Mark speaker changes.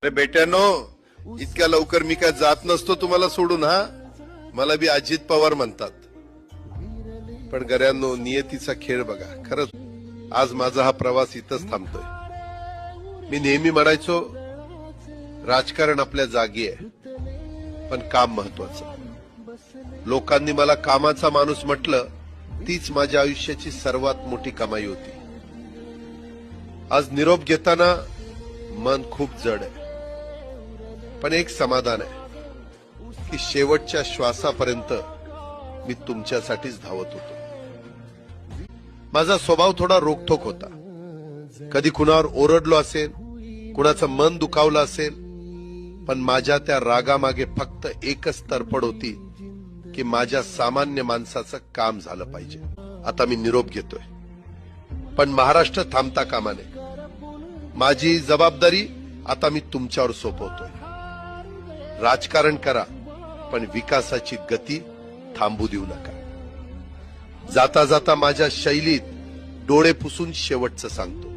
Speaker 1: अरे बेट्यानो, इतक्या लवकर मी काय जात नसतो तुम्हाला सोडून. हा, मला बी अजित पवार म्हणतात. पण गऱ्यांनो, नियतीचा खेळ बघा. खरंच आज माझा हा प्रवास इथंच थांबतोय. मी नेहमी म्हणायचो राजकारण आपल्या जागी आहे, पण काम महत्वाचं. लोकांनी मला कामाचा माणूस म्हटलं, तीच माझ्या आयुष्याची सर्वात मोठी कमाई होती. आज निरोप घेताना मन खूप जड आहे, पण एक समाधान आहे की शेवटच्या श्वासापर्यंत मी तुमच्यासाठीच धावत होतो. माझा स्वभाव थोडा रोखठोक होता. कधी कुणावर ओरडलो असेल, कुणाचं मन दुखावलं असेल, पण माझ्या त्या रागामागे फक्त एकच तरफड होती की माझ्या सामान्य माणसाचं काम झालं पाहिजे. आता मी निरोप घेतोय, पण महाराष्ट्र थांबता कामा नये. माझी जबाबदारी आता मी तुमच्यावर सोपवतोय. राजकारण करा, पण विकासाची गती थांबू देऊ नका. जाता जाता माझ्या शैलीत डोळे पुसून शेवटचं सांगतो,